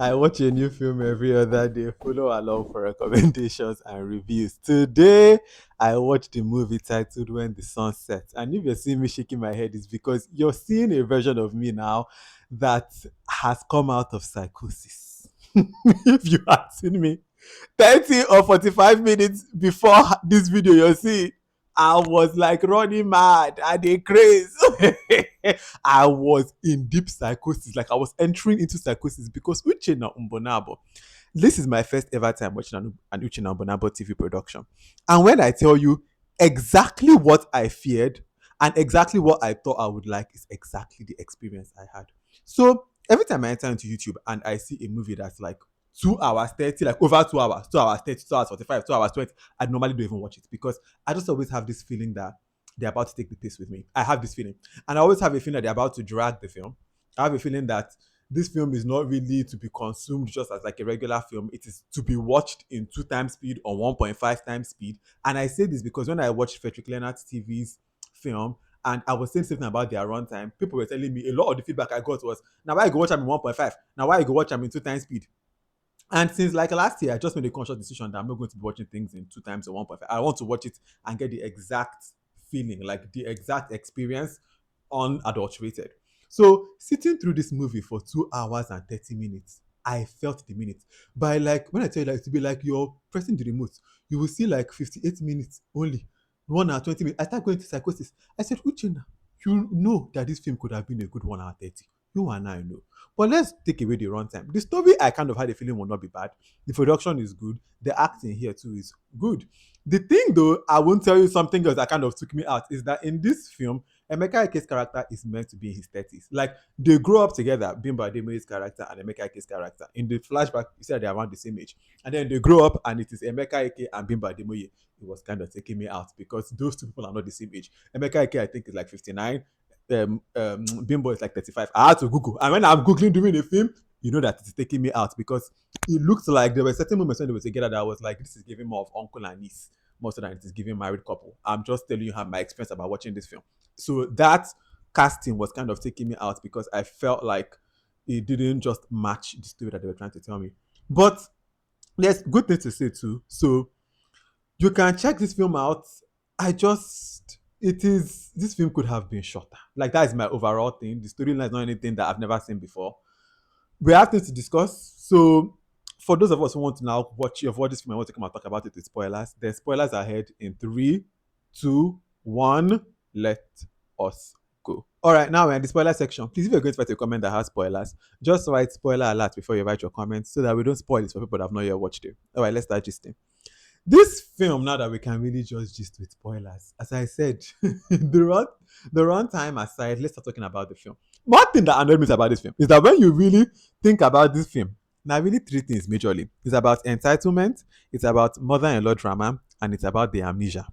I watch a new film every other day. Follow along for recommendations and reviews. Today, I watched the movie titled When the Sun Sets. And if you're seeing me shaking my head, it's because you're seeing a version of me now that has come out of psychosis. If you had seen me 30 or 45 minutes before this video you're seeing, I was like running mad. I did craze. I was in deep psychosis. Like I was entering into psychosis because Uchenna Umbonabo. This is my first ever time watching an Uchenna Umbonabo TV production. And when I tell you exactly what I feared and exactly what I thought I would like is exactly the experience I had. So every time I enter into YouTube and I see a movie that's like 2 hours 30, like over 2 hours, 2 hours 30, 2 hours 45, 2 hours 20, I normally don't even watch it because I just always have this feeling that they're about to take the piss with me. I have this feeling. And I always have a feeling that they're about to drag the film. I have a feeling that this film is not really to be consumed just as like a regular film. It is to be watched in 2 times speed or 1.5 times speed. And I say this because when I watched Frederick Leonard TV's film and I was saying something about their runtime, people were telling me a lot of the feedback I got was, now why you go watch them in 1.5? Now why you go watch them in 2 times speed? And since like last year, I just made a conscious decision that I'm not going to be watching things in 2 times or 1.5. I want to watch it and get the exact feeling, like the exact experience unadulterated. So sitting through this movie for 2 hours and 30 minutes, I felt the minutes. By like when I tell you like to be like you're pressing the remote, you will see like 58 minutes only. 1 hour 20 minutes. I start going to psychosis. I said, Uchenna, you know that this film could have been a good 1 hour 30. You and I know. But let's take away the runtime. The story I kind of had a feeling will not be bad. The production is good. The acting here too is good. The thing though, I won't tell you something else that kind of took me out is that in this film, Emeka Ike's character is meant to be in his 30s. Like they grow up together, Bimbo Ademoye's character and Emeka Ike's character. In the flashback, you said they're around the same age. And then they grow up and it is Emeka Ike and Bimbo Ademoye. It was kind of taking me out because those two people are not the same age. Emeka Ike, I think, is like 59. Bimbo is like 35. I had to Google. And when I'm Googling during the film, you know that it's taking me out because it looked like there were certain moments when they were together that I was like, this is giving more of uncle and niece more so than it is giving married couple. I'm just telling you how my experience about watching this film. So that casting was kind of taking me out because I felt like it didn't just match the story that they were trying to tell me. But there's good things to say too. So you can check this film out. I just it is this film could have been shorter. Like that is my overall thing. The storyline is not anything that I've never seen before. We have things to discuss. So for those of us who want to now watch your watch this film, I want to come and talk about it with spoilers. The spoilers ahead in 3, 2, 1. Let us go. All right, now we're in the spoiler section. Please, if you're going to write a comment that has spoilers, just write spoiler alert before you write your comments so that we don't spoil it for people that have not yet watched it. All right, let's start gisting. This film, now that we can really just gist with spoilers, as I said, the runtime aside, let's start talking about the film. One thing that annoyed me about this film is that when you really think about this film, now really three things majorly. It's about entitlement, it's about mother-in-law drama, and it's about the amnesia.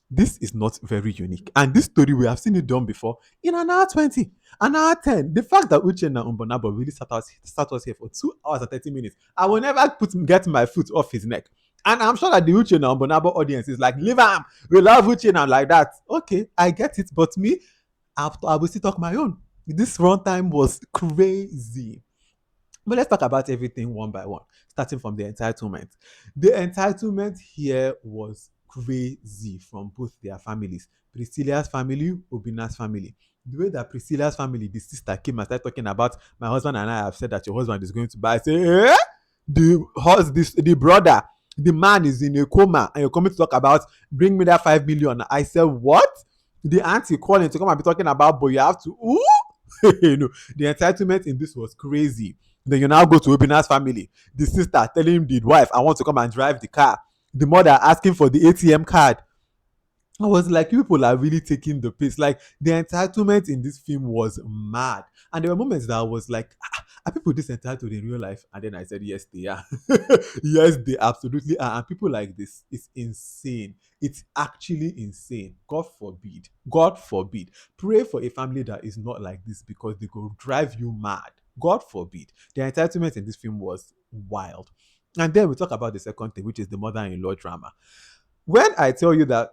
This is not very unique. And this story, we have seen it done before in an hour 20, an hour 10. The fact that Uchenna Umbonabo really sat us here for 2 hours and 30 minutes, I will never get my foot off his neck. And I'm sure that the Uchenna Umbonabo audience is like, leave him. We love Uchenna like that. Okay, I get it. But me, I will still talk my own. This runtime was crazy. But let's talk about everything one by one, starting from the entitlement. The entitlement here was crazy from both their families. Priscilla's family, Obina's family. The way that Priscilla's family, the sister came and started talking about my husband and I have said that your husband is going to buy. I say, eh? The brother, the man is in a coma, and you're coming to talk about bring me that 5 million. I said, what? The auntie calling to come and be talking about, but you have to, ooh, you know, the entitlement in this was crazy. Then you now go to Obina's family. The sister telling him the wife, I want to come and drive the car. The mother asking for the ATM card. I was like, people are really taking the piss. Like, the entitlement in this film was mad. And there were moments that I was like, are people this entitled in real life? And then I said, yes, they are. Yes, they absolutely are. And people like this, it's insane. It's actually insane. God forbid. God forbid. Pray for a family that is not like this because they go drive you mad. God forbid. The entitlement in this film was wild. And then we talk about the second thing, which is the mother-in-law drama. When I tell you that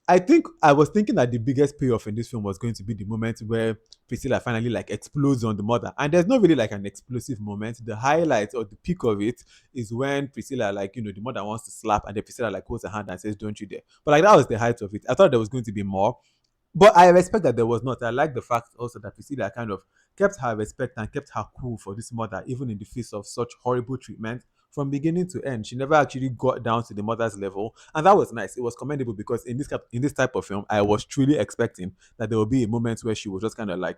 I think I was thinking that the biggest payoff in this film was going to be the moment where Priscilla finally like explodes on the mother. And there's not really like an explosive moment. The highlight or the peak of it is when Priscilla, like, the mother wants to slap and then Priscilla like holds her hand and says, "Don't you dare." But like that was the height of it. I thought there was going to be more. But I respect that there was not. I like the fact also that Priscilla kind of kept her respect and kept her cool for this mother, even in the face of such horrible treatment from beginning to end. She never actually got down to the mother's level, and that was nice. It was commendable because in this type of film, I was truly expecting that there would be a moment where she was just kind of like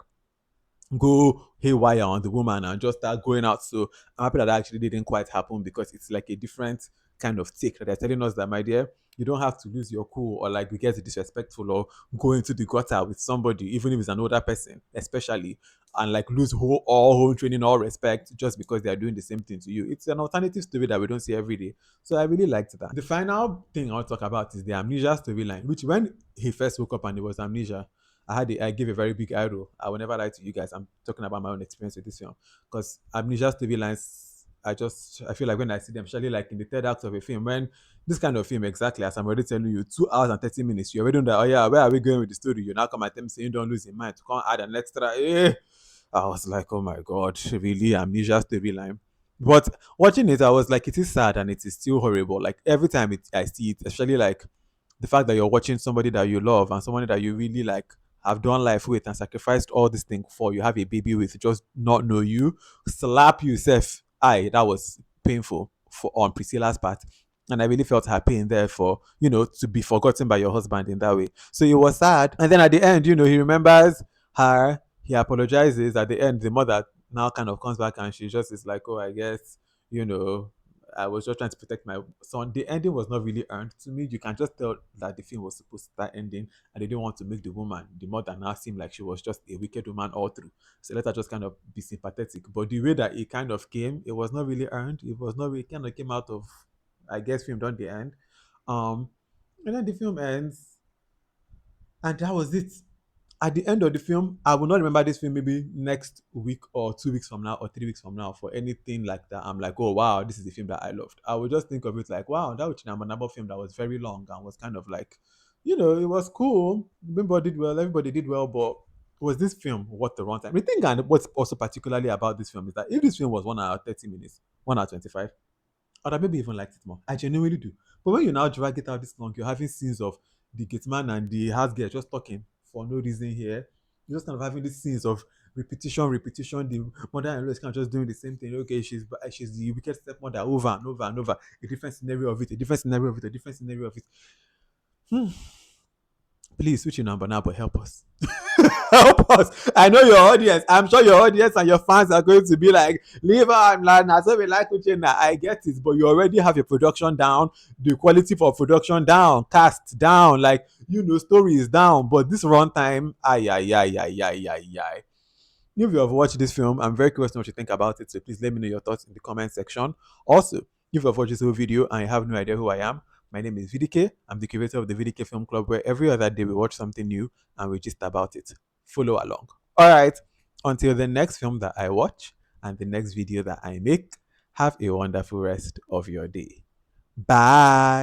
go haywire on the woman and just start going out. So I'm happy that actually didn't quite happen because it's like a different kind of take that they're telling us that, my dear, you don't have to lose your cool or like be get disrespectful or go into the gutter with somebody, even if it's an older person, especially, and like lose whole training, all respect just because they are doing the same thing to you. It's an alternative story that we don't see every day. So I really liked that. The final thing I want to talk about is the amnesia storyline, which when he first woke up and it was amnesia, I gave a very big arrow. I will never lie to you guys. I'm talking about my own experience with this film because amnesia storylines. I feel like when I see them, especially like in the third act of a film, when this kind of film exactly as I'm already telling you, 2 hours and 30 minutes, you're already on that. Oh yeah, where are we going with the story? You now come at them saying don't lose your mind to come add an extra. I was like, oh my god, really amnesia storyline. But watching it, I was like, it is sad and it is still horrible. Like every time I see it, especially like the fact that you're watching somebody that you love and somebody that you really like have done life with and sacrificed all this thing for, you have a baby with, just not know you, slap yourself. That was painful for on Priscilla's part. And I really felt her pain there for, to be forgotten by your husband in that way. So it was sad. And then at the end, he remembers her, he apologizes. At the end, the mother now kind of comes back and she just is like, oh, I guess, you know, I was just trying to protect my son. The ending was not really earned to me. You can just tell that the film was supposed to start ending, and they didn't want to make the woman, the mother, now seem like she was just a wicked woman all through. So let her just kind of be sympathetic. But the way that it kind of came, it was not really earned. It was not really, it kind of came out of, I guess, film done the end. Um, and then the film ends, and that was it. At the end of the film, I will not remember this film maybe next week or 2 weeks from now or 3 weeks from now for anything like that. I'm like, oh wow, this is the film that I loved. I would just think of it like, wow, that was another film that was very long and was kind of like, it was cool. Bimbo did well, everybody did well, but was this film worth the runtime? The thing and what's also particularly about this film is that if this film was 1 hour 30 minutes, 1 hour 25, or I maybe even liked it more. I genuinely do. But when you now drag it out this long, you're having scenes of the gate man and the house girl just talking for no reason here. You're just kind of having these scenes of repetition, repetition. The mother-in-law is kind of just doing the same thing. Okay, she's the wicked stepmother over and over and over. A different scenario of it, a different scenario of it, a different scenario of it. Hmm. Please switch your number now, but help us. Help us. I know your audience. I'm sure your audience and your fans are going to be like, leave her. I'm like, nah, so we like now. I get it, but you already have your production down, the quality for production down, cast down, like story is down. But this runtime, ay, ay, ay, ay, ay, ay, ay. If you have watched this film, I'm very curious to know what you think about it. So please let me know your thoughts in the comment section. Also, if you have watched this whole video and you have no idea who I am, my name is VDK. I'm the curator of the VDK Film Club, where every other day we watch something new and we just about it. Follow along. All right. Until the next film that I watch and the next video that I make, have a wonderful rest of your day. Bye.